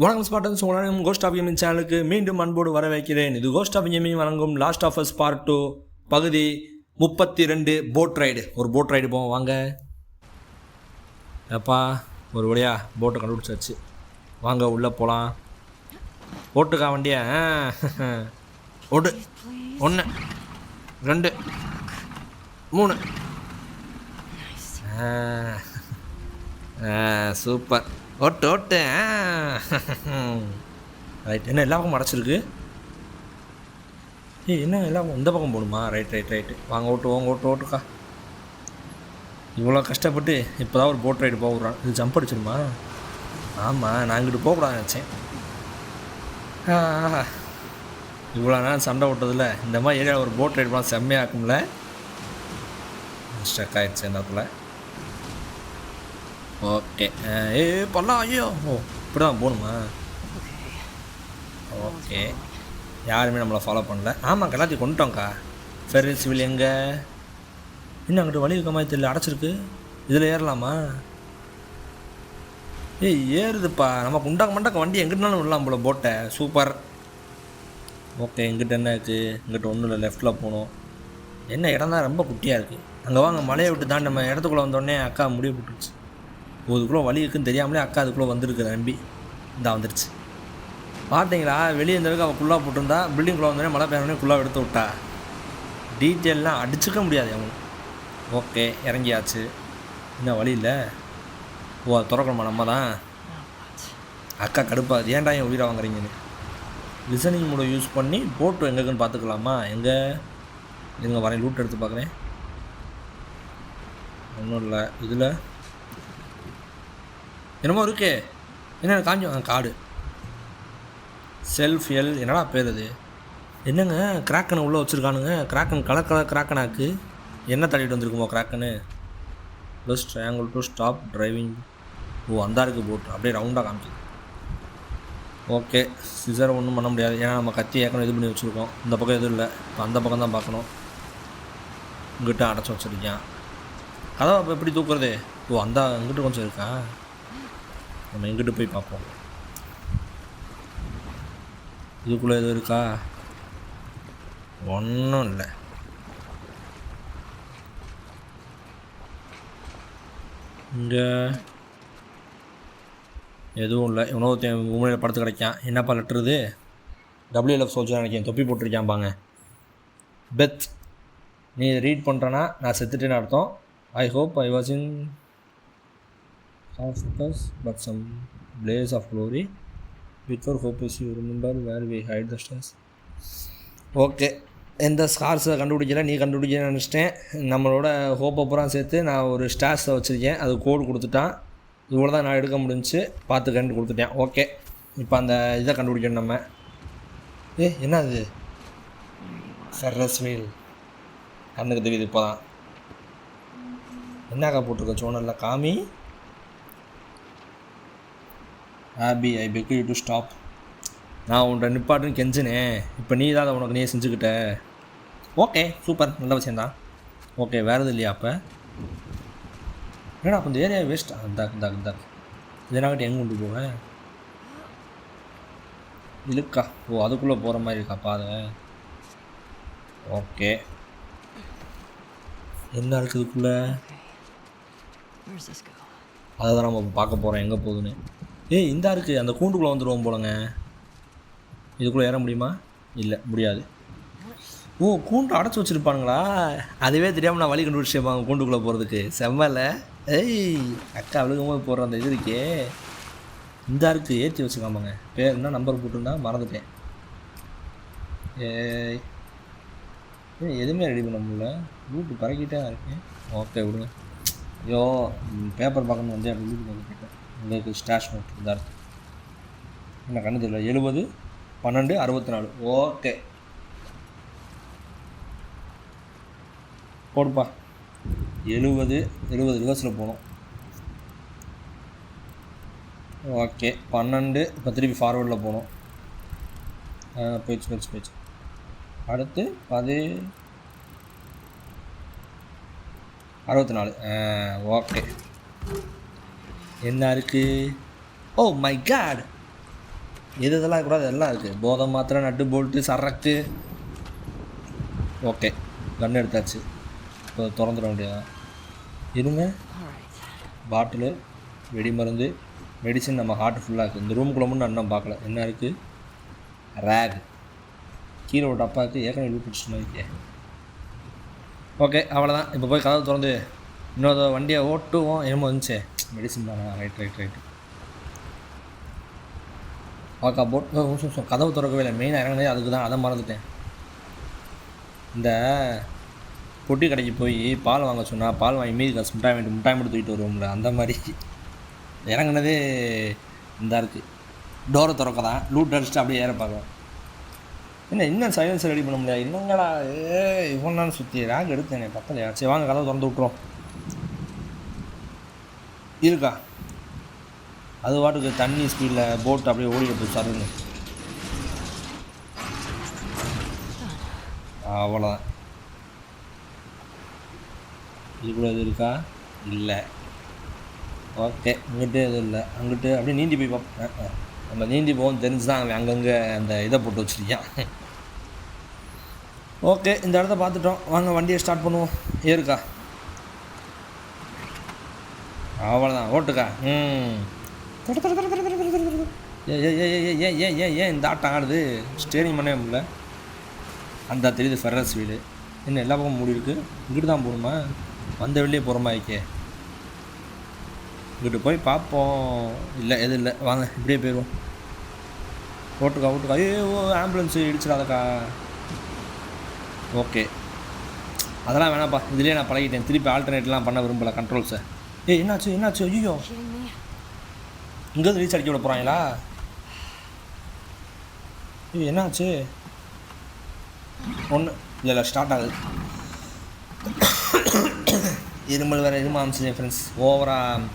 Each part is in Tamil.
வணக்கம் ஸ்பாட்டன்ஸ், உங்களுடைய கோஸ்ட் ஆஃப் கேமிங் சேனலுக்கு மீண்டும் அன்போடு வர வைக்கிறேன். இது கோஸ்ட் ஆஃப் கேமிங் வழங்கும் லாஸ்ட் ஆஃப் அஸ் பார்ட் 2 பகுதி 32 போட் ரைடு. ஒரு போட் ரைடு போவோம் வாங்க. அப்பா ஒரு வழியா போட்டை கண்டுபிடிச்சாச்சு. வாங்க உள்ளே போகலாம். போட்டுக்கா வண்டியா. ஒன்று 1 2 3 சூப்பர். ஓட்டு ஓட்டு. ரைட். என்ன எல்லா பக்கம் அடைச்சிருக்கு? என்ன எல்லா இந்த பக்கம் போகணுமா? ரைட்டு வாங்க. ஓட்டுக்கா. இவ்வளோ கஷ்டப்பட்டு இப்போ தான் ஒரு போட் ரைடு போகிறான். இது ஜம்ப் அடிச்சிருமா? ஆமாம், நான் இங்கிட்டு போகக்கூடாதுன்னு நினச்சேன். இவ்வளோ நேரம் சண்டை ஓட்டதில்ல இந்த மாதிரி ஏரியாவில் ஒரு போட் ரைடு போனால் செம்மையாக்கும்ல. ஸ்ட்ரக் ஆகிடுச்சு என்னத்தில். ஓகே. பண்ணலாம். ஐயோ இப்படி தான் போகணுமா? ஓகே. யாருமே நம்மளை ஃபாலோ பண்ணல. ஆமாம், எல்லாத்தையும் கொண்டுட்டோங்க்கா. ஃபெர்ரிஸ் வீல் எங்கே? இன்னும் அங்கிட்ட வழி இருக்க மாதிரி தெரியல, அடைச்சிருக்கு. இதில் ஏறலாமா? ஏறுதுப்பா. நமக்கு மண்டக்க வண்டி எங்கிட்டனாலும் விடலாம் போல போட்டை. சூப்பர். ஓகே. இங்கிட்ட என்ன இருக்குது? இங்கிட்ட ஒன்றும் இல்லை, லெஃப்டில் போகணும். என்ன இடம் தான் ரொம்ப குட்டியாக இருக்குது. அங்கே வாங்க. மலையை விட்டு தான் நம்ம இடத்துக்குள்ளே வந்தோடனே அக்கா முடிவு போட்டுருச்சு. அதுக்குள்ளே வழி இருக்குன்னு தெரியாமலே அக்கா அதுக்குள்ளே வந்துருக்கு. நம்பி இந்தா வந்துடுச்சு. பார்த்தீங்களா? வெளியே இருந்தவருக்கு அவள் குள்ளா போட்டிருந்தா, பில்டிங்குள்ளே வந்தோடனே மழை பெய்யனே குள்ளா எடுத்து விட்டா. டீட்டெயிலாம் அடிச்சுக்க முடியாது அவன். ஓகே, இறங்கியாச்சு. இன்னும் வழி இல்லை. ஓ, அது திறக்கணுமா? நம்ம தான். அக்கா கடுப்பாது. ஏன்டா என் உயிரை வாங்குறீங்கன்னு. லிசனிங் மூட யூஸ் பண்ணி போட்டு எங்கேக்குன்னு பார்த்துக்கலாமா? எங்கே எங்கே வரேன். லூட் எடுத்து பார்க்குறேன். ஒன்றும் இல்லை. இதில் என்னமோ இருக்கு. என்ன காஞ்சோம்? காடு. செல்ஃப் எல் என்னடா பேர் அது? என்னங்க கிராக்கனை உள்ளே வச்சுருக்கானுங்க. கிராக்கன் கலர் கிராக்கனாக்கு என்ன தள்ளிட்டு வந்துருக்குமோ கிராக்கனு. Plus triangle to stop driving. ஓ, அந்த இருக்குது போட்டு அப்படியே ரவுண்டாக காமிக்குது. ஓகே. சிசரை ஒன்றும் பண்ண முடியாது, ஏன்னா நம்ம கத்தி ஏற்கனவே இது பண்ணி வச்சுருக்கோம். இந்த பக்கம் எதுவும் இல்லை. இப்போ அந்த பக்கம் தான் பார்க்கணும். இங்கிட்ட அடைச்சி வச்சுருக்கேன். அதான் அப்போ எப்படி தூக்குறது? ஓ, அந்த இங்கிட்ட கொஞ்சம் இருக்கா. நம்ம எங்கிட்ட போய் பார்ப்போம். இதுக்குள்ளே எதுவும் இருக்கா? ஒன்றும் இல்லை. இங்கே எதுவும் இல்லை. உணவு உண்மையில் படுத்து கிடைக்கான். என்னப்பா லெட்டுருது? WLF சோல்ஜர் நினைக்கிறேன். தொப்பி போட்டிருக்கான் பாங்க. பெத், நீ ரீட் பண்ணுறேன்னா நான் செத்துட்டேன்னு அர்த்தம். I hope I was in focus but some blaze of glory before hope is you remember where we hide the stars. Okay. எந்த ஸ்கார்ஸை கண்டுபிடிக்கல, நீ கண்டுபிடிக்கலன்னு நினச்சிட்டேன். நம்மளோட ஹோப்பை பூரா சேர்த்து நான் ஒரு ஸ்டார்ஸை வச்சுருக்கேன். அது கோடு கொடுத்துட்டான். இவ்வளோ தான் நான் எடுக்க முடிஞ்சு. பார்த்து கண்டு கொடுத்துட்டேன். ஓகே. இப்போ அந்த இதை கண்டுபிடிக்கணும் நம்ம. என்ன அது? Ferris wheel. கண்ணுக்கு தெரியுது இப்போ தான். என்னக்கா போட்டிருக்க சோனலில் காமி? ஆபி, I beg you to stop. நான் உன்னை நிப்பாட்டுன்னு கெஞ்சினே. இப்போ நீ தான் உனக்கு நீ செஞ்சுக்கிட்ட. ஓகே, சூப்பர், நல்ல விஷயந்தான். ஓகே, வேறு எதுவும் இல்லையா? அப்போ ஏன்னா அப்போ இந்த ஏரியா வேஸ்ட். இந்த இதனாகிட்ட எங்கே கொண்டு போவேன்? இழுக்கா. ஓ, அதுக்குள்ளே போகிற மாதிரி இருக்கா பாதை. ஓகே. என்ன இருக்குது இதுக்குள்ளே? அதை தான் நம்ம பார்க்க போகிறோம் எங்கே போகுதுன்னு. இந்தா இருக்குது. அந்த கூண்டுக்குள்ளே வந்துடுவோம் போலங்க. இதுக்குள்ளே ஏற முடியுமா? இல்லை, முடியாது. ஓ, கூண்டு அடைச்சி வச்சுருப்பானுங்களா? அதுவே தெரியாமல் நான் வழி கண்டுபிடிச்சிருப்பாங்க கூண்டுக்குள்ளே போகிறதுக்கு. செம்மல. அக்கா அழுகும் போது போடுற அந்த இது இருக்கே. இந்தா இருக்குது. ஏற்றி வச்சுக்காமாங்க. பேர் என்ன நம்பர் போட்டுருந்தா மறந்துட்டேன். எதுவுமே ரெடி பண்ண முடியல. ரூட்டு பறக்கிட்டே இருக்கேன். ஓகே, விடுங்க. ஐயோ, பேப்பர் பார்க்கணும் வந்து அப்படி ரூட்டு பார்க்க போயிட்டேன். உங்களுக்கு ஸ்டாஷ் நோட் இதாக இருக்குது. என்ன கண்ணு தெரியல. 70 12 64. ஓகே, போடுப்பா. 70 ரிவர்ஸில் போகணும். ஓகே. 12 இப்போ திருப்பி ஃபார்வர்டில் போகணும். போயிடுச்சு. அடுத்து 64. ஓகே. என்ன இருக்குது? ஓ மை காட், எது இதெல்லாம் கூடாது எல்லாம் இருக்குது. போதை மாத்திரை, நட்டு போல்ட்டு, சரக்கு. ஓகே, கன் எடுத்தாச்சு. இப்போ திறந்துட வேண்டியதான். இருங்க, பாட்டிலு, வெடி மருந்து, மெடிசன். நம்ம ஹார்ட் ஃபுல்லாக இருக்குது. இந்த ரூமுக்குள்ளே மட்டும் அண்ணன் பார்க்கல என்ன இருக்குது. ரேக் கீழே ஒரு டப்பா இருக்குது. ஏற்கனவே லூட் பிடிச்சிட்டு இருக்கே. ஓகே, அவ்வளோதான். இப்போ போய் கதவு திறந்து இன்னொரு வண்டியை ஓட்டுவோம். என்னமோ வந்துச்சே மெடிசன் தானா? ரைட்டு. ஓகே, போட் கதவு திறக்கவே இல்லை. மெயினாக இறங்கினே அதுக்கு தான், அதை மறந்துட்டேன். இந்த பொட்டி கடைக்கு போய் பால் வாங்க சொன்னால் பால் வாங்கி மீதி காசு முட்டாய் மட்டும் தூக்கிட்டு வருவோம்ல, அந்த மாதிரி இறங்கினதே இந்த இருக்குது. டோரை திறக்க தான் லூட் அடிச்சுட்டு அப்படியே ஏற பார்க்கலாம். என்ன இன்னும் சைலன்ஸர் ரெடி பண்ண முடியாது? இன்னங்கடா இவனான்னு சுற்றி ரேக் எடுத்தேனே பக்கத்தில். சரி வாங்க, கதவை திறந்து விட்ருவோம். இருக்கா அது வாட்டுக்கு தண்ணி ஸ்பீடில் போட்டு அப்படியே ஓடிட்டு போய் சருங்க. அவ்வளோதான். இதுக்குள்ள எது இருக்கா? இல்லை. ஓகே, இங்கிட்டு எதுவும் இல்லை. அங்கிட்டு அப்படியே நீந்தி போய் பார்ப்பேன். நம்ம நீந்தி போவோம் தெரிஞ்சு தான் அவன் அங்கங்கே அந்த இதை போட்டு வச்சுருக்கான். ஓகே, இந்த இடத்த பார்த்துட்டோம். வாங்க வண்டியை ஸ்டார்ட் பண்ணுவோம். ஏறுக்கா. அவ்வளோதான், ஓட்டுக்கா. ஏன் இந்த ஆட்டம் ஆடுது? ஸ்டேரிங் பண்ணவே முடியல. அந்த தெரியுது ஃபெரஸ் வீடு. என்ன எல்லா பக்கமும் மூடி இருக்குது? இங்கிட்டு தான் போகணுமா? வந்த வெளியே போகிறோமா? இருக்கே, இங்கிட்டு போய் பார்ப்போம். இல்லை எதுவும் இல்லை, வாங்க இப்படியே போயிடுவோம். ஓட்டுக்கா. ஐயோ, ஆம்புலன்ஸு இடிச்சிடாதக்கா. ஓகே, அதெல்லாம் வேணாப்பா. இதுலேயே நான் பழகிட்டேன். திருப்பி ஆல்டர்னேட்லாம் பண்ண விரும்பலை கண்ட்ரோல்ஸை. என்னாச்சு? ஐயோ, இங்கேருந்து ரீச் அடிக்க விட போகிறாங்களா? என்னாச்சு? ஒன்று இல்லை, ஸ்டார்ட் ஆகுது. இருமல் வேறு இருமல் ஆரம்பிச்சு ஃப்ரெண்ட்ஸ். ஓவராக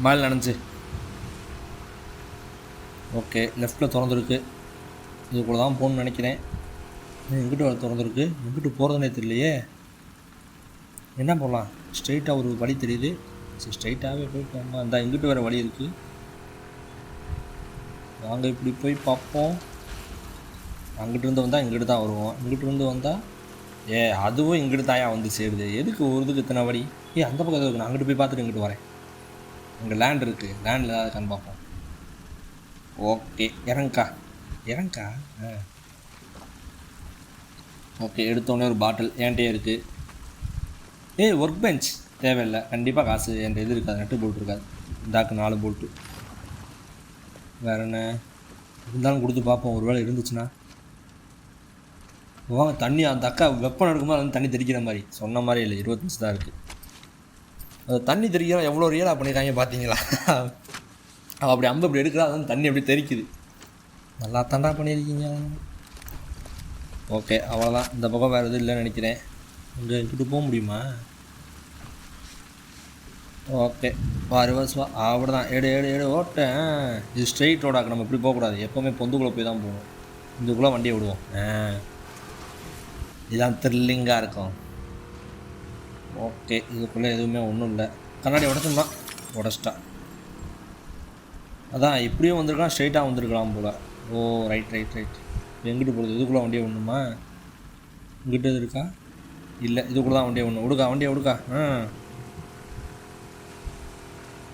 மழை நனைஞ்சு. ஓகே, லெஃப்ட்டில் திறந்துருக்கு. இதுக்குள்ள தான் போகணுன்னு நினைக்கிறேன். எங்கிட்ட வர திறந்துருக்கு. எங்கிட்ட போகிறதுனே தெரியலையே. என்ன போகலாம்? ஸ்ட்ரைட்டாக ஒரு வழி தெரியுது. சரி, ஸ்ட்ரைட்டாகவே போய்ட்டு அந்த இங்கிட்டு வேறு வழி இருக்குது. வாங்க இப்படி போய் பார்ப்போம். அங்கிட்டு இருந்து வந்தால் இங்கிட்டு தான் வருவோம். இங்கிட்டு இருந்து வந்தால் அதுவும் இங்கிட்டு தாயா வந்து சேருது. எதுக்கு ஒரு இதுக்கு இத்தனை வழி? அந்த பக்கம் எதுவும் இருக்கு. நான் அங்கிட்டு போய் பார்த்துட்டு இங்கிட்டு வரேன். இங்கே லேண்ட் இருக்குது. லேண்டில் ஏதாவது இருக்கான்னு பார்ப்போம். ஓகே, இறங்கா. ஓகே, எடுத்தோடனே ஒரு பாட்டில் என்கிட்டே இருக்குது. ஒர்க் பெஞ்ச் தேவையில்லை. கண்டிப்பாக காசு என்கிட்ட இது இருக்காது. நட்டு போல்ட்டு இருக்காது. இந்தாக்கு 4 போல்ட்டு. வேறு என்ன இருந்தாலும் கொடுத்து பார்ப்போம். ஒரு வேளை இருந்துச்சுன்னா. வாங்க, தண்ணி அந்த அக்கா வெப்பம் எடுக்கும்போது வந்து தண்ணி தெளிக்கிற மாதிரி சொன்ன மாதிரி இல்லை. 25 தான் இருக்குது. அது தண்ணி தெளிக்கிறோம். எவ்வளோ ரியலாக பண்ணியிருக்காங்க பார்த்தீங்களா? அப்படி அம்பு அப்படி எடுக்கிறா, அது வந்து தண்ணி அப்படி தெளிக்குது. நல்லா தாண்டா பண்ணியிருக்கீங்க. ஓகே, அவ்வளோதான். இந்த பக்கம் வேறு எதுவும் இல்லைன்னு நினைக்கிறேன். இங்கே இங்கிட்டு போக முடியுமா? ஓகே, ரிவர்ஸ் வா. அவ்வளோதான். ஏடு ஓட்டேன். இது ஸ்ட்ரெயிட் ரோடாக்கு. நம்ம இப்படி போகக்கூடாது. எப்போவுமே பொந்துக்குள்ளே போய் தான் போகணும். இதுக்குள்ளே வண்டியை விடுவோம். இதுதான் த்ரில்லிங்காக இருக்கும். ஓகே, இதுக்குள்ளே எதுவுமே ஒன்றும் இல்லை. கண்ணாடி உடச்சிட்டா. அதான் இப்படியும் வந்திருக்கலாம், ஸ்ட்ரெயிட்டாக வந்திருக்கலாம் போல். ஓ, ரைட். எங்கிட்டு போகுது? இதுக்குள்ளே வண்டியை விடணுமா? இங்கிட்ட இது இருக்கா? இல்லை, இதுக்குள்ளே தான் வண்டியை விடணும். வண்டியை விடுக்கா.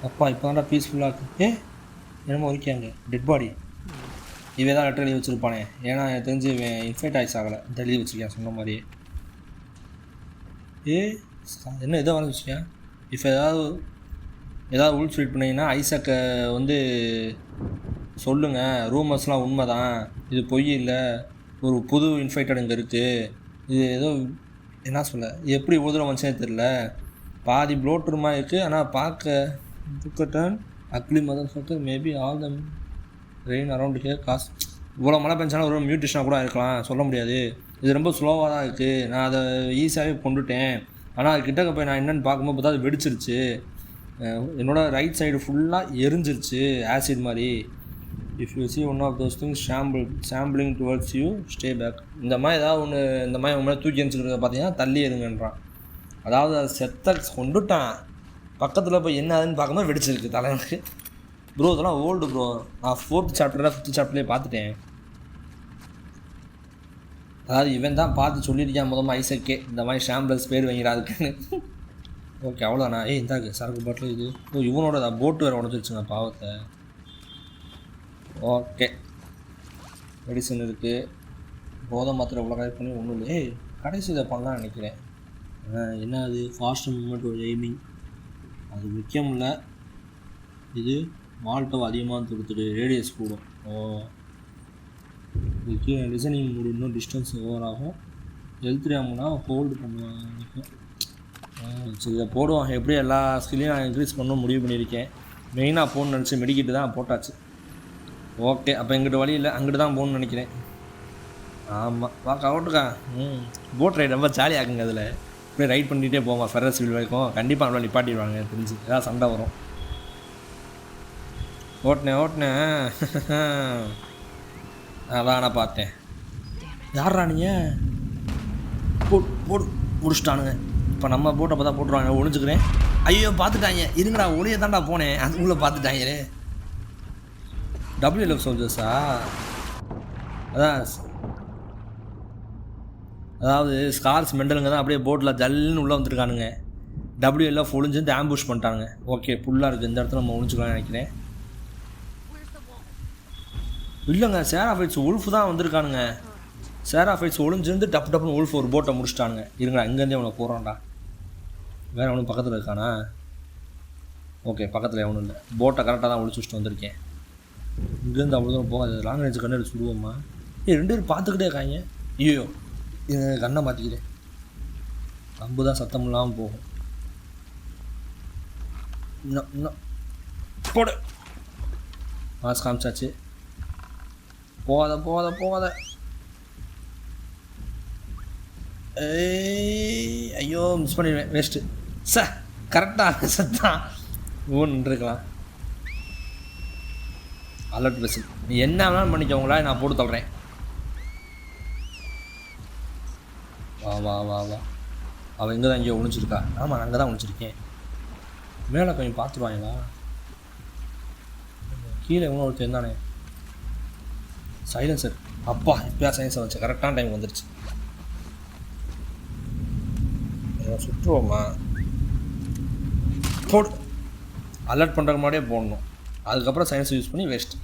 அப்பா இப்போ தான்டா பீஸ்ஃபுல்லாக இருக்குது. என்னமோ இருக்காங்க டெட் பாடி. இவன் தான் லெட்டர் எழுதி வச்சுருப்பானே. ஏன்னா எனக்கு தெரிஞ்சு இவன் இன்ஃபெக்ட் ஆயிஸ் ஆகலை. இந்த எழுதி வச்சுருக்கேன் சொன்ன மாதிரியே. என்ன எதோ வர வச்சுருக்கேன். இப்போ ஏதாவது உள் ஸ்வீட் பண்ணிங்கன்னா ஐசக்கை வந்து சொல்லுங்கள், ரூமர்ஸ்லாம் உண்மை தான், இது பொய் இல்லை, ஒரு புது இன்ஃபெக்டட் இங்கே இருக்குது, இது ஏதோ என்ன சொல்ல எப்படி உழுதுற மனுஷனே தெரில, பாதி ப்ளோட்டர் மாதிரி இருக்குது, ஆனால் பார்க்க புக்கட்டன் ugly mother fucker maybe all the rain around here cause. இவ்வளோ மழை பெஞ்சாலும் ஒரு மியூட்டேஷனாக கூட இருக்கலாம், சொல்ல முடியாது. இது ரொம்ப ஸ்லோவாக தான் இருக்குது. நான் அதை ஈஸியாகவே கொண்டுட்டேன். ஆனால் அது கிட்டக்க போய் நான் என்னென்னு பார்க்கும்போது பார்த்தா அது வெடிச்சிருச்சு. என்னோடய ரைட் சைடு ஃபுல்லாக எரிஞ்சிருச்சு ஆசிட் மாதிரி. If you see one of those things sampling towards you stay back. இந்த மாதிரி ஏதாவது ஒன்று இந்த மாதிரி உங்க மேலே தூக்கி எரிஞ்சுக்கிறத பார்த்தீங்கன்னா தள்ளி எருங்கன்றான். அதாவது அதை செத்த கொண்டுட்டான். பக்கத்தில் போய் என்ன ஆகுதுன்னு பார்க்கும்போது வெடிச்சிருக்கு தலைவனுக்கு. ப்ரோ இதெல்லாம் ஓல்டு ப்ரோ. நான் 4th சாப்டரில் 5th சாப்டர்லேயே பார்த்துட்டேன். அதாவது இவன் தான் பார்த்து சொல்லியிருக்கான் முதல்ல ஐசக்கே இந்த மாதிரி ஷாம்பிளஸ் பேர் வைங்கிறாதுக்குன்னு. ஓகே அவ்வளோதாண்ணா. இந்தாக்கு சரக்கு பாட்டில் இது. ஓ இவனோட போட்டு வேறு உடஞ்சிருச்சுங்க பாவத்தை. ஓகே மெடிசன் இருக்குது. போதை மாத்திரை இவ்வளோ கலெக்ட் பண்ணி ஒன்றும் இல்லை. கடைசி இதை பண்ணலான்னு நினைக்கிறேன். என்ன அது ஃபாஸ்ட் மூமெண்ட் ஒரு எய்மிங் அது முக்கியம் இல்லை. இது மால்ட்டோ அதிகமாக கொடுத்துட்டு ரேடியஸ் கூடும். இதுக்கு லிசனிங் மூடு இன்னும் டிஸ்டன்ஸ் ஓவர் ஆகும். ஹெல்த் ரேம்னா ஹோல்டு பண்ணுவாங்க. சரி இதை போடுவாங்க. எப்படியும் எல்லா ஸ்கில்லையும் நான் இன்க்ரீஸ் பண்ண முடிவு பண்ணியிருக்கேன். மெயினாக போகணுன்னு நினச்சி மெடிக்கிட்டு தான் போட்டாச்சு. ஓகே அப்போ எங்கிட்ட வழி இல்லை, அங்கிட்டு தான் போகணுன்னு நினைக்கிறேன். ஆமாம் வாக்கா ஓட்டுக்கா. போட் ரைட் ரொம்ப ஜாலியாகுங்க. அதில் இப்படியே ரைட் பண்ணிகிட்டே போவோம் ஃபெரஸ் வீல் வரைக்கும். கண்டிப்பாக அவ்வளோ நிப்பாட்டிடுவாங்க தெரிஞ்சு. ஏதாவது சண்டை வரும். ஓட்டினேன் அதான் நான் பார்த்தேன். யாரா நீங்கள் போடு முடிச்சிட்டானுங்க. இப்போ நம்ம போட்டை பார்த்தா போட்டுருவாங்க. ஒழிஞ்சுக்கிறேன். ஐயோ பார்த்துட்டாங்க. இருங்கடா ஒளியை தான்டா போனேன். அதுக்குள்ளே பார்த்துட்டாங்களே. WLF சோல்ஜர்ஸா? அதாவது ஸ்கார்ஸ் மெண்டலுங்க தான் அப்படியே போட்டில் ஜல்லுன்னு உள்ளே வந்துருக்கானுங்க. WLF ஒளிஞ்சு வந்து ஆம்புஷ் பண்ணிட்டானுங்க. ஓகே ஃபுல்லாக இருக்குது. இந்த இடத்துல நம்ம ஒழிஞ்சுக்கலாம்னு நினைக்கிறேன். இல்லைங்க சேராஃபைட்ஸ் உல்ஃப் தான் வந்திருக்கானுங்க. சேராஃபைட்ஸ் ஒளிஞ்சிருந்து டப்புன்னு உல்ஃப் ஒரு போட்டை முடிச்சிட்டானுங்க. இருங்கடா இங்கேருந்தே அவனை போகிறான்டா. வேறு ஒன்றும் பக்கத்தில் இருக்கானா? ஓகே பக்கத்தில் எவனும் இல்லை. போட்டை கரெக்டாக தான் ஒழிச்சு வச்சுட்டு வந்திருக்கேன். இங்கேருந்து அவ்வளோ தூரம் போகாது. லாங் ரேஞ்சு கண்ணு எடுத்து சுடுவோம்மா. 2 பேர் பார்த்துக்கிட்டே இருக்காங்க. ஐயோ கண்ணை மாற்றிக்கிறேன். நம்பு தான் சத்தம் இல்லாமல் போகும். இன்னும் போடு. மாஸ் காமிச்சாச்சு. போகாத. ஐயோ மிஸ் பண்ணிடுவேன். Waste sir. கரெக்டாக சத்தான் நின்றுருக்கலாம். அலர்ட் ட்ரெஸ்ஸு நீ என்ன வேணாலும் பண்ணிக்கோங்களா, நான் போட்டு தள்ளுறேன். வா அவள் எங்கே தான் இங்கே ஒழிச்சிருக்கா? ஆமாம் நான் அங்கே தான் ஒழிச்சிருக்கேன். மேலே கொஞ்சம் பார்த்துருவாங்களா? கீழே இவங்க ஒருத்தர் இருந்தானே சைலன்சர். அப்பா இப்போயா சயின்ஸை வச்சு கரெக்டான டைம் வந்துருச்சு. சுற்றுவோம்மா. போடு. அலர்ட் பண்ணுறதுக்கு முன்னாடியே போடணும். அதுக்கப்புறம் சயின்ஸ் யூஸ் பண்ணி வேஸ்ட்.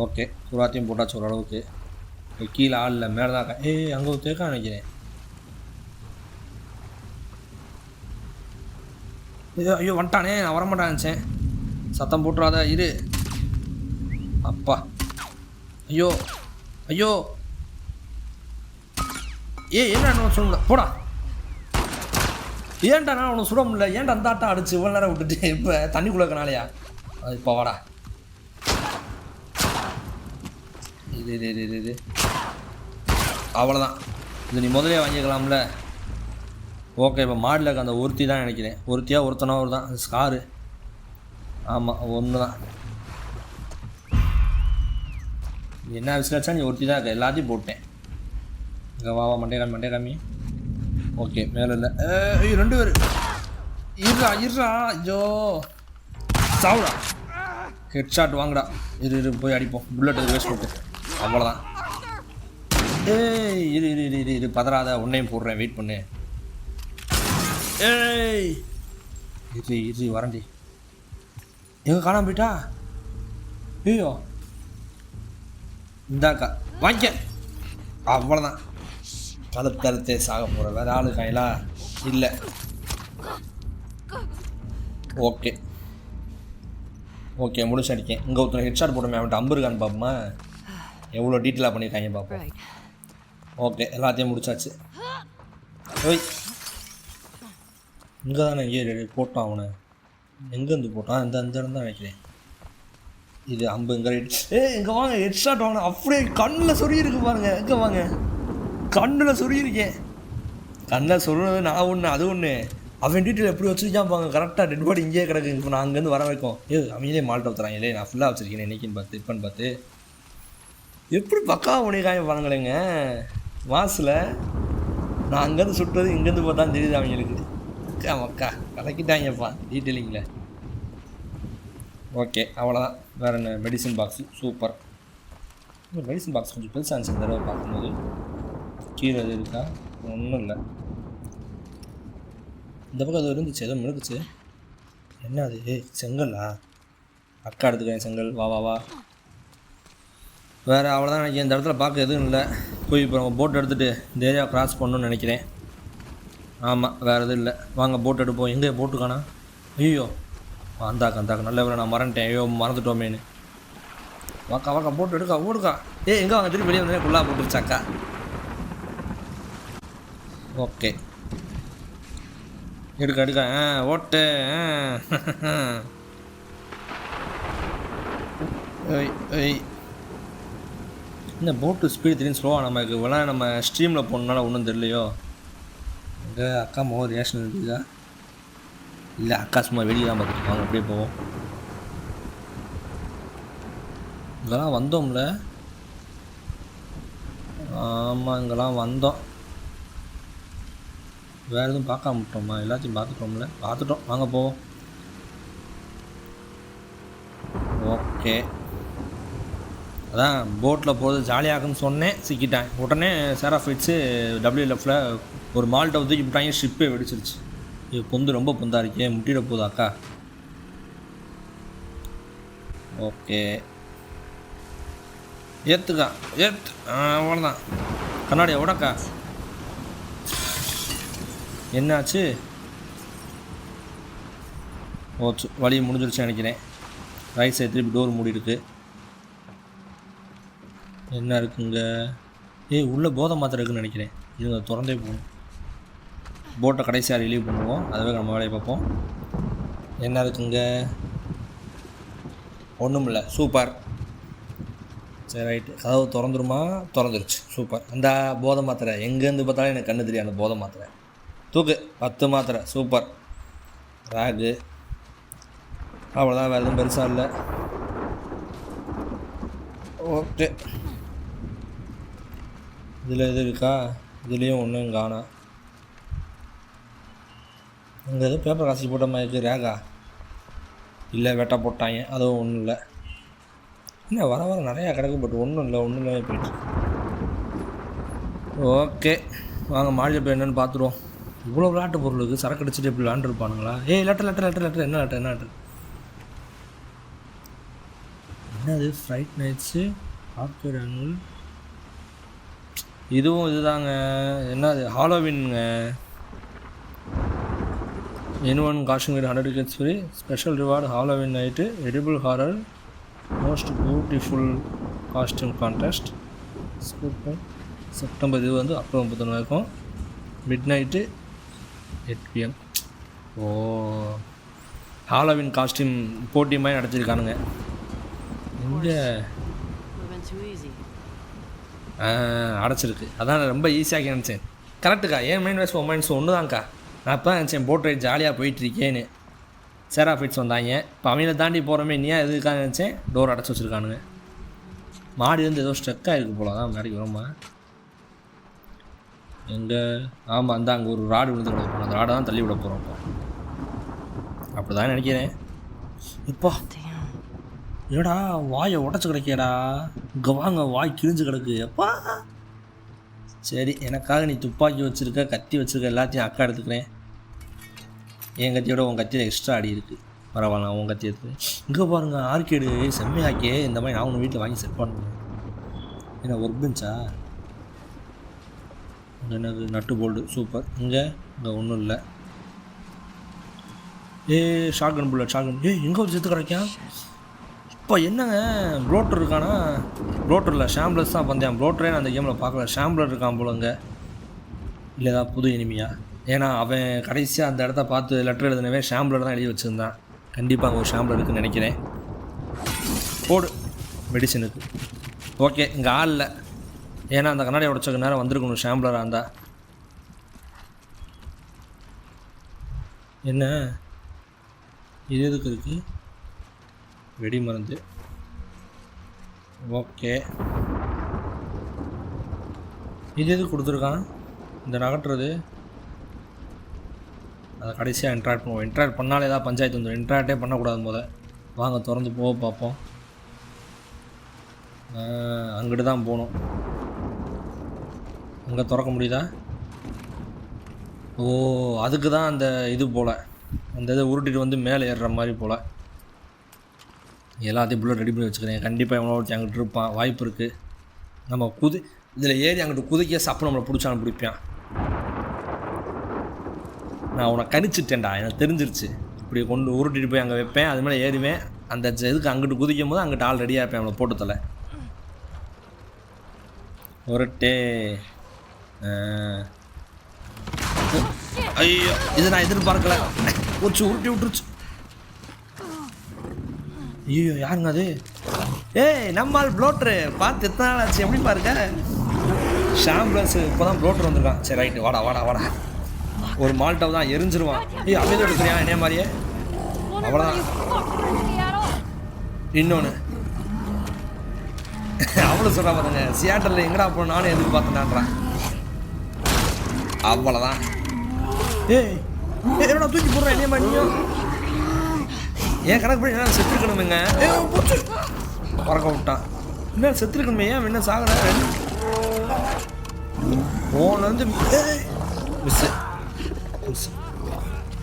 ஓகே சுறாத்தையும் போட்டாச்சு ஓரளவுக்கு. கீழே ஆள் இல்லை, மேலே தான் இருக்கா. அங்கே ஒரு தேக்கா நினைக்கிறேன். ஐயோ வந்துட்டானே. நான் வரமாட்டான் நினச்சேன். சத்தம் போட்டுறாத இரு. அப்பா ஐயோ என்ன சொல்ல போடா. ஏன்டா நான் உனக்கு சுட முடியல. ஏன்டா அந்த ஆட்டம் அடிச்சு இவ்வளோ நேரம் விட்டுட்டு இப்போ தண்ணிக்குள்ளே இருக்கனாலையா? அது இப்போ வாடா. இது அவ்வளோதான். இது நீ முதலே வாங்கிக்கலாம்ல. ஓகே இப்போ மாடில் இருக்க அந்த ஒருத்தி தான் நினைக்கிறேன். ஒருத்தனா ஒரு தான் அந்த ஸ்காரு. ஆமாம் ஒன்று தான். என்ன விசிலாச்சா நீ ஒருத்தி தான் இருக்க. எல்லாத்தையும் போட்டேன். இங்கே வா மண்டே காமி. ஓகே மேலே இல்லை. 2 பேர் இருறா. ஐயோ சாவுடா. ஹெட் ஷாட் வாங்கடா. இரு போய் அடிப்போம். புல்லட் வேஸ்ட் போட்டு அவ்வளோதான். இரு பதறாத. உன்னையும் போடுறேன் வெயிட் பண்ணு. இரு வரண்டி. எங்கே காணாம போயிட்டா? ஐயோ இந்தாக்கா வாங்கிக்க. அவ்வளோதான். கழுத்தறுத்தே சாக போகிற. வேறு ஆளு காயிலா இல்லை. ஓகே முடிச்சு அடிக்கேன். இங்கே ஒருத்தர் ஹெட்ஷாட் போடுமே. அவன்ட்டு அம்பு இருக்கான்னு பார்ப்போமா? எவ்வளோ டீட்டெயிலாக பண்ணியிருக்காங்க பார்ப்போம். ஓகே எல்லாத்தையும் முடிச்சாச்சு. ஓய் இங்கே தானே போட்டான் அவனை. எங்கேருந்து போட்டான்? இந்த இடம் தான் நினைக்கிறேன். இது அம்பு இங்கே ரைட். இங்கே வாங்க ஹெட்ஷாட் வாங்க. அப்படியே கண்ணில் சொறி இருக்கு பாருங்க. எங்கே வாங்க கண்ணில் சொருகிருக்கேன். கண்ணில் சொருனது நான் ஒன்று அது ஒன்று. அவன் டீட்டெயில் எப்படி வச்சுருக்கான் பாங்க. கரெக்டாக டெட் பாடி இங்கேயே கிடக்கு. இப்போ நான் அங்கேருந்து வர வைக்கும். அவங்களே மால்ட்ட ஊற்றுறாங்களே. நான் ஃபுல்லாக வச்சுருக்கேன் இன்றைக்கின்னு பார்த்து இப்போன்னு பார்த்து. எப்படி பக்காவாக பண்ணியிருக்காங்க பாருங்களேங்க மாசில். நான் அங்கேருந்து சுட்டுறது இங்கேருந்து பார்த்தா தெரியுது அவங்களுக்கு. அக்கா மக்கா கலக்கிட்டாங்கப்பா டீட்டெயிலிங்கில். ஓகே அவ்வளோதான். வேறு என்ன மெடிசன் பாக்ஸு சூப்பர். இந்த மெடிசன் பாக்ஸ் கொஞ்சம் பெருசாக இருந்துச்சு இந்த தடவை பார்க்கும்போது. கீழே எது இருக்கா? ஒன்றும் இல்லை. இந்த பக்கம் அது இருந்துச்சு ஏதோ மினுக்குச்சு. என்ன அது? செங்கல்லா? அக்கா எடுத்துக்கிறேன் செங்கல். வா வா வா. வேறு அவ்வளோதான் நினைக்கிறேன். இந்த இடத்துல பார்க்க எதுவும் இல்லை. போய் இப்போ நம்ம போட் எடுத்துகிட்டு இந்த ஏரியா க்ராஸ் பண்ணணும்னு நினைக்கிறேன். ஆமாம் வேறு எதுவும் இல்லை. வாங்க போட் எடுப்போம். எங்கே போட்டு காணா? ஐயோ அந்தாக்கா நல்ல வேலை நான் மறந்துட்டேன். ஐயோ மறந்துட்டோமேனு. வாக்கா போட்டு எடுக்கா ஓடுக்கா. எங்கே வாங்க திருப்பி வெளியே வந்தேன் ஃபுல்லாக போட்டுருச்சாக்கா. ஓகே எடுக்க ஓட்டு. இந்த போட்டு ஸ்பீடு திடீர்னு ஸ்லோவாக நமக்கு இவ்வளோ நம்ம ஸ்ட்ரீமில் போகணுன்னால ஒன்றும் தெரியலையோ. எங்கே அக்கா மோ ரியாக்ஷன் இருக்குதா? இல்லை அக்கா சும்மா வெளியே தான் பார்த்துட்டு வாங்க அப்படியே போவோம். இங்கெல்லாம் வந்தோம்ல. ஆமாம் இங்கெல்லாம் வந்தோம். வேறு எதுவும் பார்க்காம விட்டோமா? எல்லாத்தையும் பார்த்துட்டோம்ல. பார்த்துட்டோம் வாங்க போவோம். ஓகே அதான் போட்டில் போகிறது ஜாலியாகுன்னு சொன்னேன். சிக்கிட்டேன் உடனே சேராஃபைட்ஸு WLFல ஒரு மால்ட்டை தூக்கி விட்டாங்க. ஷிப்பே வெடிச்சிருச்சு. இது பொந்து ரொம்ப பொந்தா இருக்கே. முட்டிட போகுது அக்கா. ஓகே ஏற்றுக்கா ஏற்று. அவ்வளோதான். கண்ணாடி எவ்வளோக்கா? என்னாச்சு? ஓச்சு வழி முடிஞ்சிருச்சு நினைக்கிறேன். ரைட் சைடு திருப்பி டோர் மூடி இருக்கு. என்ன இருக்குங்க? உள்ளே போதை மாத்திரை இருக்குன்னு நினைக்கிறேன். இதுங்க திறந்தே போகணும். போட்டை கடைசியாக ரிலீவ் பண்ணுவோம். அதுவே நம்ம வேலையை பார்ப்போம். என்ன இருக்குங்க? ஒன்றும் இல்லை. சூப்பர். சரி ரைட்டு. கதவு திறந்துருமா? திறந்துருச்சு. சூப்பர். அந்த போதை மாத்திரை எங்கேருந்து பார்த்தாலும் எனக்கு கண்ணு தெரியும். அந்த போதை மாத்திரை தூக்கு 10 மாத்திரை. சூப்பர். ராகு அவ்வளோதான். வேறு எதுவும் பெருசாக இல்லை. ஓகே இதில் எது இருக்கா? இதுலேயும் ஒன்றும் காணா. அங்கே எதுவும் பேப்பர் காசி போட்ட மாதிரி இருக்குது. ரேகா இல்லை வெட்டை போட்டாங்க. அதுவும் ஒன்றும் இல்லை. என்ன வர நிறையா கிடக்கு. பட் ஒன்றும் இல்லை போயிட்டு. ஓகே வாங்க மாடியில் போய் என்னென்னு பார்த்துருவோம். இவ்வளோ விளையாட்டு பொருள் இருக்குது. சரக்கு அடிச்சுட்டு இப்படி விளாண்டுருப்பானுங்களா? லெட்டர் என்ன லெட்டர்? என்னது? Fried nights arcade annual. இதுவும் இதுதாங்க. என்னது? ஹாலோவின்ங்க. Anyone caution with 100 tickets free. Special reward Halloween night. Edible horror. Most beautiful costume contest. September இது வந்து அக்டோபர் 31 வரைக்கும். Mid night 8 PM. Halloween costume போட்டி மாதிரி நடத்திருக்கானுங்க. இங்கே அடைச்சிருக்கு. அதான் ரொம்ப ஈஸியாக நினச்சேன். கரெக்டுக்கா. ஏன் மைண்ட் வைஸ் மைண்ட்ஸ் ஒன்று தான்க்கா. நான் இப்போ நினச்சேன் போட் ரைட் ஜாலியாக போயிட்டுருக்கேன்னு. சேராஃபிட்ஸ் வந்தாங்க. இப்போ அவங்கள தாண்டி போகிறோமே நீ எதுக்காக நினச்சேன். டோர் அடைச்சி வச்சுருக்கானுங்க. மாடி வந்து ஏதோ ஸ்ட்ரக்காக இருக்குது போல தான். முன்னாடி வருமா எங்கே? ஆமாம் அந்த அங்கே ஒரு ராடு விழுந்து விட போகிறோம். அந்த ராடை தான் தள்ளி விட போகிறோம். இப்போ அப்படி தான் நினைக்கிறேன். இப்போ ஏடா வாயை உடச்சி கிடக்கேடா. இங்கே வாங்க வாய் கிழிஞ்சு கிடக்கு. எப்பா சரி எனக்காக நீ துப்பாக்கி வச்சுருக்க கத்தி வச்சுருக்க எல்லாத்தையும் அக்கா எடுத்துக்கிறேன். என் கத்தியோட உன் கத்தியில் எக்ஸ்ட்ரா அடி இருக்குது. பரவாயில்ல உன் கத்தி எடுத்து. இங்கே பாருங்கள் ஆர்கேடு செம்மையாக்கே. இந்த மாதிரி நான் ஒன்று வீட்டில் வாங்கி செட் பண்ணுவேன். என்ன ஒர்க் பெஞ்சா? எனக்கு நட்டு போல்டு. சூப்பர். இங்கே ஒன்றும் இல்லை. Shotgun bullet shotgun. எங்கே ஒரு செத்து கிடைக்கா? இப்போ என்னங்க ப்ளோட்டர் இருக்கானா? ப்ளோட்டர் இல்லை ஷாம்பிளர்ஸ் தான் பந்தேன். ப்ளோட்டரே நான் அந்த கேமில் பார்க்கல. ஷாம்பிளர் இருக்கான் போலங்க. இல்லை ஏதாவது புது இனிமையா? ஏன்னா அவன் கடைசியாக அந்த இடத்த பார்த்து லெட்டர் எழுதினவே ஷாம்பிளர் தான் எழுதி வச்சுருந்தான். கண்டிப்பாக அங்கே ஒரு ஷாம்பிளர் இருக்குன்னு நினைக்கிறேன். போடு மெடிசனுக்கு. ஓகே இங்கே ஆள் இல்லை. ஏன்னா அந்த கண்ணாடியை உடச்சக்கு நேரம் வந்திருக்கணும் ஷாம்பிளராக இருந்தால். என்ன இது எதுக்கு இருக்குது? வெடி மருந்து. ஓகே இது எதுக்கு கொடுத்துருக்கான்? இந்த நகட்டுறது அதை கடைசியாக இன்ட்ராக்ட் பண்ணுவோம். இன்ட்ராக்ட் பண்ணாலே ஏதாவது பஞ்சாயத்து வந்துடும். இன்ட்ராக்டே பண்ணக்கூடாது போத. வாங்க திறந்து போக பார்ப்போம். அங்கிட்டு தான் போகணும். அங்கே திறக்க முடியுதா? ஓ, அதுக்கு தான் அந்த இது போல், அந்த இதை உருட்டிட்டு வந்து மேலே ஏறுற மாதிரி போல். எல்லாத்தையும் புல்லட் ரெடி பண்ணி வச்சுக்கிறேன். கண்டிப்பாக எவ்வளோ ஒருத்தி அங்கிட்டு இருப்பான், வாய்ப்பு இருக்குது. நம்ம இதில் ஏறி அங்கிட்டு குதிக்க சப்பு நம்மளை பிடிச்சாலும் பிடிப்பான். நான் உன்னை கணிச்சிட்டேன்டா, எனக்கு தெரிஞ்சிருச்சு. இப்படி கொண்டு உருட்டிட்டு போய் அங்கே வைப்பேன், அது மேலே ஏறிவேன். அந்த இதுக்கு அங்கிட்டு குதிக்கும் போது அங்கிட்டு ஆள் ரெடியாக இருப்பேன். அவளை போட்டு தலை ஒருட்டே. ஐயோ, இது நான் எதிர்பார்க்கல. உச்சி உருட்டி விட்டுருச்சு. ஐயோ, யாருங்க அது? ஏய், நம்மால் ப்ளோட்ரு பார்த்து எத்தனை நாள் ஆச்சு? எப்படி பாருங்க, ஷாம்பிளஸ் இப்போ தான் ப்ளோட்ரு வந்திருக்கான். சரி ரைட்டு, வாடா வாடா வாடா. ஒரு மால்ட்டவ் தான் எரிஞ்சிருவான். ஏய், அமைதியாக எடுக்கிறியா என்னைய மாதிரியே? அவ்வளோதான். இன்னொன்று அவ்வளோ சொல்கிறா பார்த்துங்க, சியாட்டரில் எங்கடா போகணும் நானும் எதிர்பார்த்தேன்டான்றான். அவ்வளோதான். ஏய், என்னடா தூக்கி போடுறேன் என்னைய மாதிரியும்? ஏன் கணக்கு பண்ணி என்ன செத்துருக்கணுமேங்க? பறக்க விட்டான். என்ன செத்துருக்கணுமே? ஏன் என்ன சாகுற? ஓன் வந்து மிஸ்ஸு.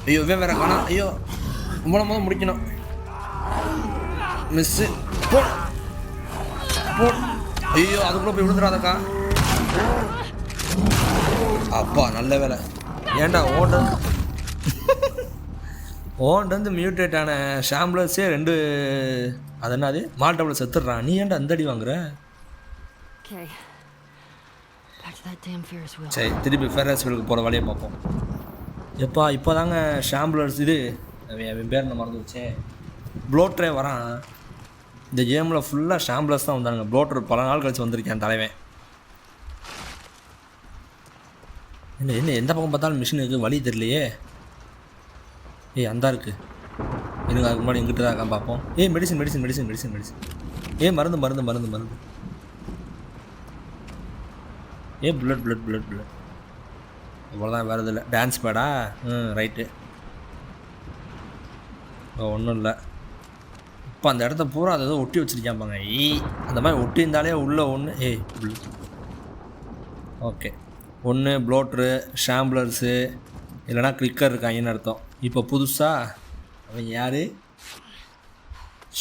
ஐயோ, வேற காணா. ஐயோ, முதல் முடிக்கணும். மிஸ்ஸு. போ. ஐயோ, அதுக்குள்ளே போய் விழுந்துடாதக்கா. அப்பா நல்ல வேலை. ஏன்டா ஓண்டு மியூட்டேட் ஆன ஷாம்பிளஸே 2 அது என்னது மால்டபிள் செத்துடுறான். நீ ஏன்டா அந்த அடி வாங்குற? சரி, திருப்பி ஃபெரஸ் வீலுக்கு போகிற வழியை பார்ப்போம். எப்பா இப்போ தாங்க ஷாம்பிளர்ஸ் இது என் பேர் நான் மறந்து வச்சேன். ப்ளோட்ரே வரான். இந்த கேமில் ஃபுல்லாக ஷாம்பிளர்ஸ் தான் வந்தாங்க. ப்ளோட்ரு பல நாள் கழிச்சு வந்திருக்கேன் தலைவன். என்ன எந்த பக்கம் பார்த்தாலும் மிஷின் இருக்குது, வழி தெரியலையே. ஏய், அந்த இருக்குது. எனக்கு அதுக்கு முன்னாடி எங்கிட்ட தான் இருக்கான் பார்ப்போம். ஏய், medicine medicine medicine medicine medicine. ஏய், மருந்து மருந்து மருந்து மருந்து. ஏ, புல்லட் புல்லட் புல்லட் புல்லட். இவ்வளோதான், வேறு இதில்லை. டான்ஸ் பேடா? ரைட்டு. ஒன்றும் இல்லை. இப்போ அந்த இடத்த பூரா அதை ஏதோ ஒட்டி வச்சுருக்காம்பாங்க. அந்த மாதிரி ஒட்டி இருந்தாலே உள்ளே ஒன்று. ஏய், ஓகே. ஒன்று ப்ளோட்ரு, ஷாம்பிளர்ஸு, இல்லைனா கிளிக்கர் இருக்காங்கன்னு அர்த்தம். இப்போ புதுசாக அவன் யார்?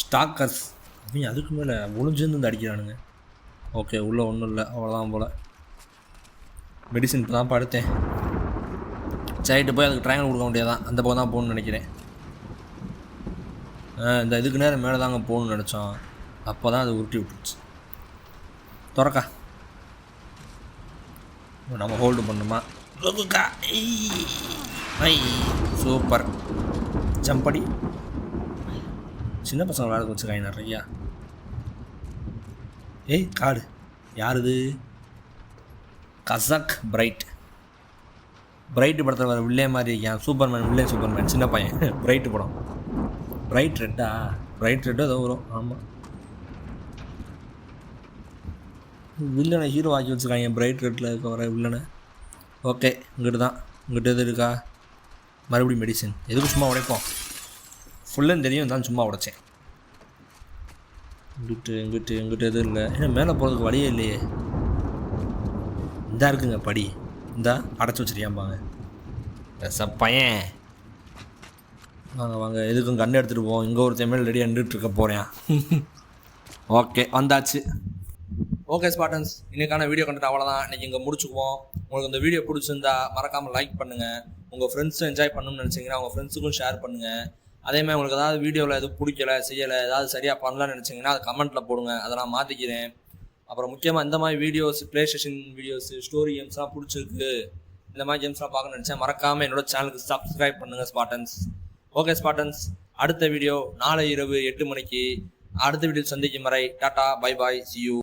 ஸ்டாக்கர்ஸ். அவன் அதுக்கு மேலே ஒளிஞ்சிருந்து வந்து அடிக்கிறானுங்க. ஓகே, உள்ளே ஒன்றும் இல்லை, அவ்வளோதான் போல். மெடிசன் இப்போ தான் படுத்தேன். சைட்டு போய் அதுக்கு ட்ரையாங்கிள் கொடுக்க முடியாதான். அந்த பக்கம் தான் போகணுன்னு நினைக்கிறேன். இந்த இதுக்கு நேரம் மேலே தாங்க போகணுன்னு நினச்சோம். அப்போ தான் அது உருட்டி விட்டுருச்சு. திறக்கா நம்ம ஹோல்டு பண்ணுமா? ஐ, சூப்பர். ஜம்படி. சின்ன பசங்க விளையாட வச்சுருக்காங்க நிறையா. ஏய், காடு யார் இது? கசக் பிரைட். பிரைட்டு படத்தில் வர வில்லே மாதிரி இருக்கான். சூப்பர்மேன், வில்லே சூப்பர்மேன், சின்ன பையன். பிரைட்டு படம். பிரைட் ரெட்டா? பிரைட் ரெட்டோ ஏதோ வரும். ஆமாம், வில்லனை ஹீரோ ஆக்கி வச்சுருக்காங்க பிரைட் ரெட்டில் இருக்க வர வில்லனை. ஓகே, இங்கிட்டு தான். இங்கிட்ட எது இருக்கா? மறுபடியும் மெடிசன். எதுக்கு சும்மா உடைப்போம்? ஃபுல்லுன்னு தெரியும் தான் சும்மா உடைச்சேன். இங்கிட்டு எதுவும் இல்லை. ஏன்னா மேலே போகிறதுக்கு வழியே இல்லையே. இந்தா இருக்குங்க படி. இந்தா அடைச்சி வச்சுருக்காம்பாங்க. பையன் வாங்க வாங்க. எதுக்கும் கண்ணு எடுத்துகிட்டு போவோம். இங்கே ஒரு தமிழ் ரெடியாக நின்றுட்டுருக்க போகிறேன். ஓகே, வந்தாச்சு. ஓகே ஸ்பாட்டன்ஸ், இன்றைக்கான வீடியோ கண்டென்ட் அவ்வளோதான். இன்றைக்கி இங்கே முடிச்சுக்குவோம். உங்களுக்கு இந்த வீடியோ பிடிச்சிருந்தா மறக்காமல் லைக் பண்ணுங்கள். உங்கள் ஃப்ரெண்ட்ஸும் என்ஜாய் பண்ணணும்னு நினச்சிங்கன்னா உங்கள் ஃப்ரெண்ட்ஸுக்கும் ஷேர் பண்ணுங்கள். அதேமாதிரி உங்களுக்கு ஏதாவது வீடியோவில் எதுவும் பிடிக்கலை, செய்யலை, ஏதாவது சரியாக பண்ணலான்னு நினச்சிங்கன்னா அதை கமெண்ட்டில் போடுங்க. அதை நான் மாற்றிக்கிறேன். அப்புறம் முக்கியமாக இந்த மாதிரி videos, play station videos, story கேம்ஸ்லாம் பிடிச்சிருக்கு, இந்த மாதிரி கேம்ஸ்லாம் பார்க்கணும்னு நினச்சேன், மறக்காமல் என்னோடய சேனலுக்கு சப்ஸ்கிரைப் பண்ணுங்கள் ஸ்பாட்டன்ஸ். ஓகே ஸ்பாட்டன்ஸ், அடுத்த வீடியோ நாளை இரவு 8 மணிக்கு அடுத்த வீடியோ சந்திக்கும் வரை tata, bye bye, see you.